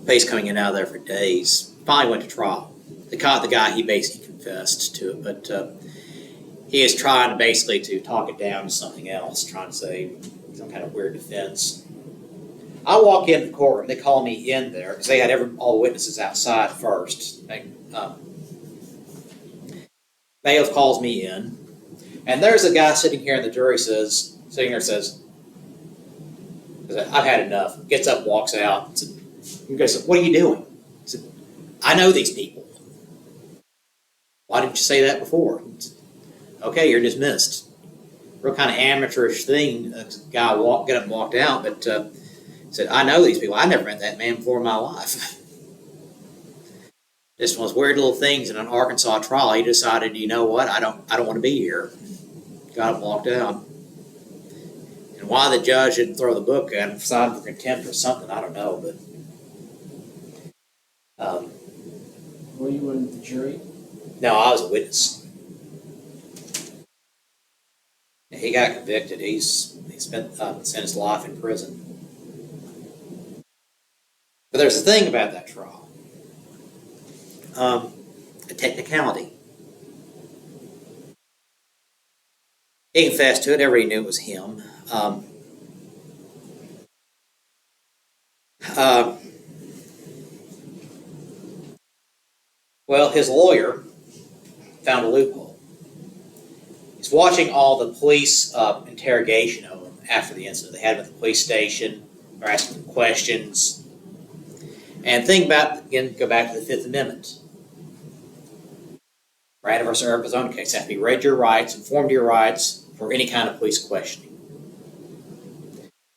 police coming in and out of there for days. Finally went to trial. They caught the guy. He basically confessed to it, but he is trying basically to talk it down to something else, trying to say some kind of weird defense. I walk into the courtroom. They call me in there because they had all the witnesses outside first. Bailiff calls me in, and there's a guy sitting here, and the jury says, "I've had enough." Gets up, walks out. Said, "What are you doing?" I said, "I know these people." "Why didn't you say that before?" Said, "Okay, you're dismissed." Real kind of amateurish thing. A guy got up and walked out, but said, "I know these people. I never met that man before in my life." Just one of those weird little things in an Arkansas trial. He decided, you know what, I don't want to be here. Got up and walked out. And why the judge didn't throw the book at him, decided for contempt or something, I don't know. But Were you on the jury? No, I was a witness. He got convicted. He spent his life in prison. But there's a thing about that trial. A technicality. He confessed to it. Everybody knew it was him. Well, his lawyer found a loophole. He's watching all the police interrogation of him after the incident. They had him at the police station. They're asking him questions. And think about, again, go back to the Fifth Amendment. Right versus Arizona case. Have to be read your rights, informed of your rights for any kind of police questioning.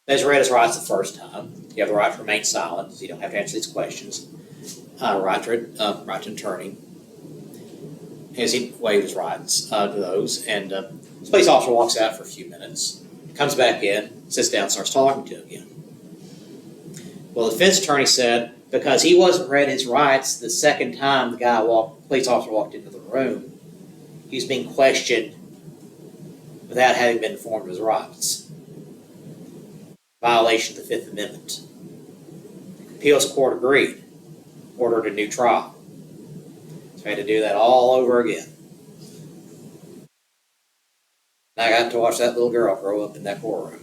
He's read his rights the first time. You have the right to remain silent, so you don't have to answer these questions. Right to an attorney. As he waived his rights to those, and the police officer walks out for a few minutes, comes back in, sits down, starts talking to him again. Well, the defense attorney said because he wasn't read his rights the second time the police officer walked into the room, he was being questioned without having been informed of his rights. Violation of the Fifth Amendment. The appeals court agreed, ordered a new trial. So I had to do that all over again. And I got to watch that little girl grow up in that courtroom.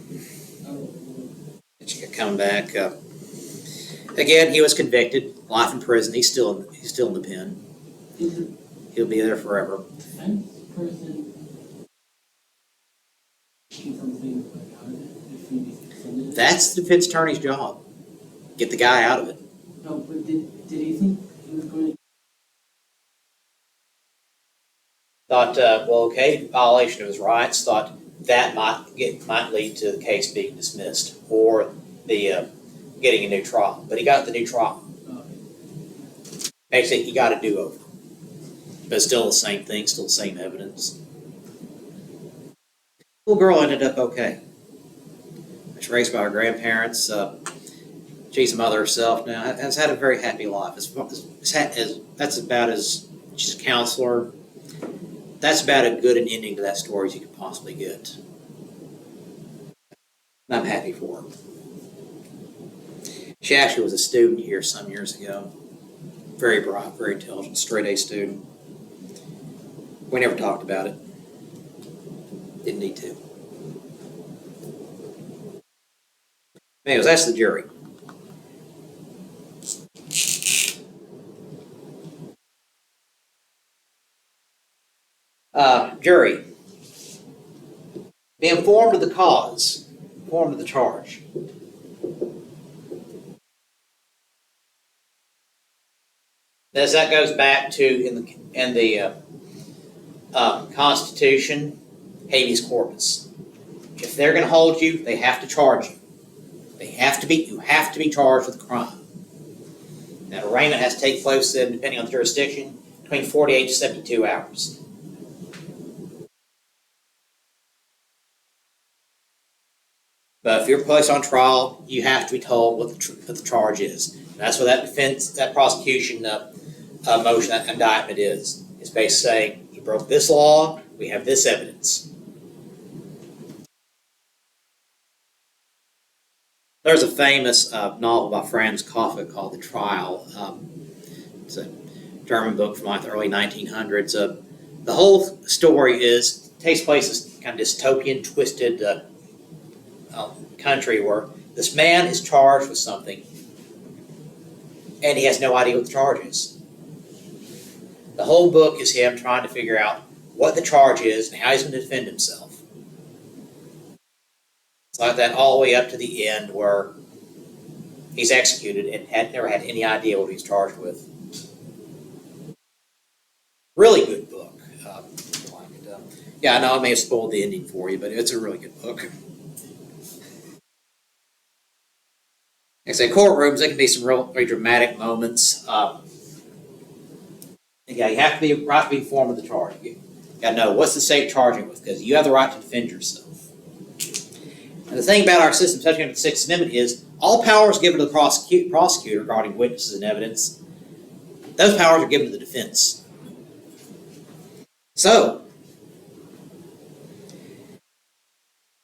And she could come back. Again, he was convicted, life in prison. He's still in the pen. He'll be there forever. Defense person something like out of it if he gets defended? That's the defense attorney's job. Get the guy out of it. No, but did he think he was going to? Thought, violation of his rights. Thought that might lead to the case being dismissed or the getting a new trial. But he got the new trial. Basically, he got a do-over. But still the same thing, still the same evidence. Little girl ended up okay. She was raised by her grandparents. She's a mother herself now. Has had a very happy life. That's about as she's a counselor. That's about as good an ending to that story as you could possibly get. And I'm happy for her. She actually was a student here some years ago. Very bright, very intelligent, straight A student. We never talked about it. Didn't need to. Anyways, that's the jury. Jury. Be informed of the cause, informed of the charge. As that goes back to in the Constitution, habeas corpus. If they're going to hold you, they have to charge you. You have to be charged with a crime. That arraignment has to take place, depending on the jurisdiction, between 48 to 72 hours. But if you're placed on trial, you have to be told what the charge is. And that's what that prosecution motion, that indictment is. It's basically saying, you broke this law, we have this evidence. There's a famous novel by Franz Kafka called The Trial. It's a German book from like the early 1900s. The whole story takes place in kind of dystopian, twisted country where this man is charged with something and he has no idea what the charge is. The whole book is him trying to figure out what the charge is and how he's going to defend himself. It's like that all the way up to the end where he's executed and never had any idea what he's charged with. Really good book. Yeah, I know I may have spoiled the ending for you, but it's a really good book. Like I say, courtrooms, there can be some very dramatic moments. You have to be informed of the charge. You got to know what's the state charging with, because you have the right to defend yourself. And the thing about our system, especially under the Sixth Amendment, is all power is given to the prosecutor regarding witnesses and evidence. Those powers are given to the defense. So,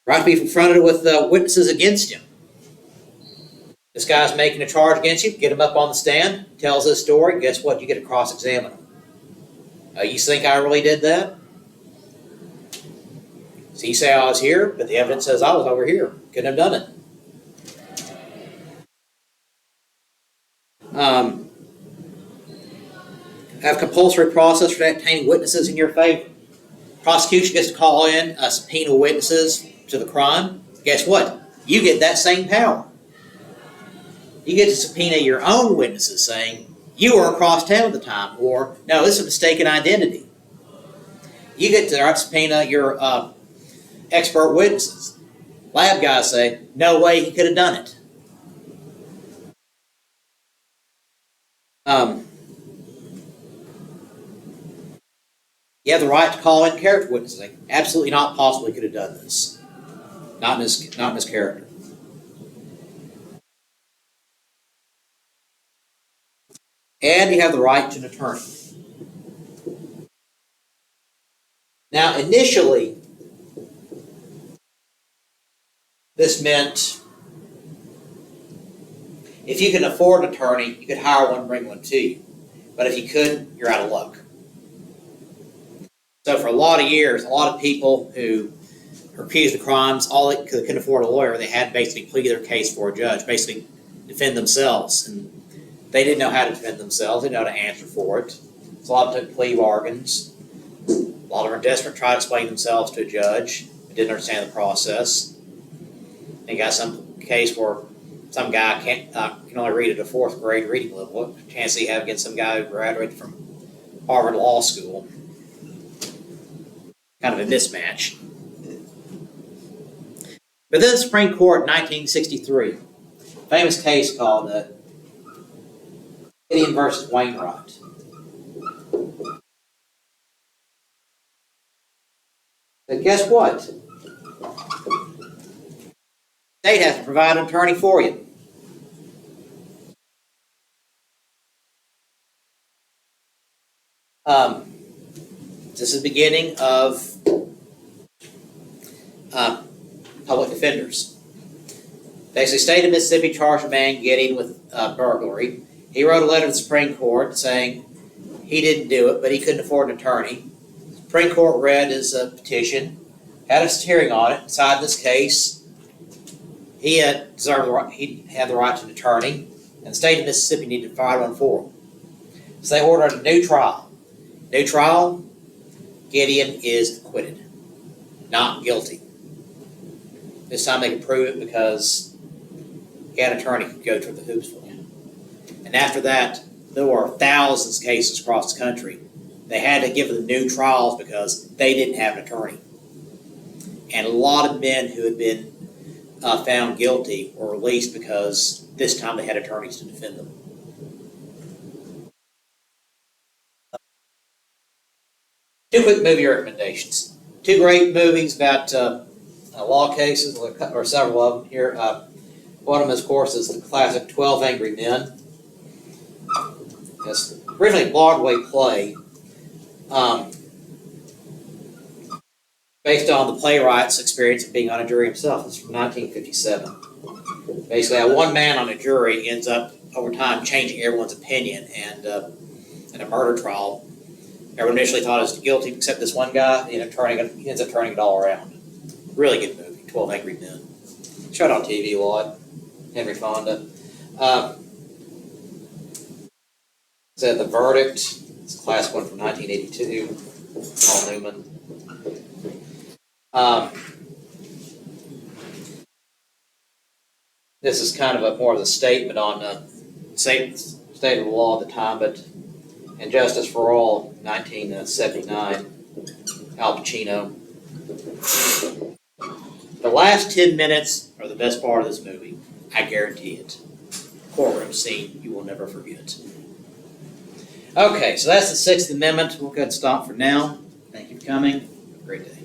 right to be confronted with witnesses against him. This guy's making a charge against you, get him up on the stand, tells his story, guess what? You get to cross-examine him. You think I really did that? So you say I was here, but the evidence says I was over here. Couldn't have done it. Have compulsory process for obtaining witnesses in your favor. Prosecution gets to call in subpoena witnesses to the crime. Guess what? You get that same power. You get to subpoena your own witnesses saying, you were across town at the time, or no, this is a mistaken identity. You get to subpoena your expert witnesses. Lab guys say, no way he could have done it. You have the right to call in character witnesses. Absolutely not possible he could have done this. Not in his character. And you have the right to an attorney. Now, initially, this meant if you can afford an attorney, you could hire one and bring one to you. But if you couldn't, you're out of luck. So for a lot of years, a lot of people who were accused of crimes, all they couldn't afford a lawyer, they had to basically plead their case for a judge, basically defend themselves. And they didn't know how to defend themselves. They didn't know how to answer for it. So a lot of them took plea bargains. A lot of them were desperate to try to explain themselves to a judge. They didn't understand the process. They got some case where some guy can only read at a 4th grade reading level. What chance do you have against some guy who graduated from Harvard Law School? Kind of a mismatch. But then the Supreme Court in 1963, famous case called Gideon versus Wainwright. But guess what? The state has to provide an attorney for you. This is the beginning of public defenders. Basically, state of Mississippi charged a man Gideon with burglary. He wrote a letter to the Supreme Court saying he didn't do it, but he couldn't afford an attorney. The Supreme Court read his petition, had a hearing on it, decided this case. He had the right to an attorney, and the state of Mississippi needed to provide one for him. So they ordered a new trial. New trial, Gideon is acquitted, not guilty. This time they could prove it because he had an attorney who could go through the hoops for him. And after that, there were thousands of cases across the country. They had to give them new trials because they didn't have an attorney. And a lot of men who had been found guilty were released because this time they had attorneys to defend them. Two quick movie recommendations. Two great movies about law cases, or several of them here. One of them, of course, is the classic 12 Angry Men. It's originally a Broadway play based on the playwright's experience of being on a jury himself. It's from 1957. Basically, one man on a jury ends up, over time, changing everyone's opinion, and in a murder trial, everyone initially thought he was guilty except this one guy. He ends up turning it all around. Really good movie, 12 Angry Men. Showed on TV a lot. Henry Fonda. So The Verdict. It's a classic one from 1982. Paul Newman. This is kind of more of a statement on state of the law at the time, but And Justice for All, 1979, Al Pacino. The last 10 minutes are the best part of this movie. I guarantee it. Courtroom scene you will never forget. Okay, so that's the Sixth Amendment. We'll go ahead and stop for now. Thank you for coming. Have a great day.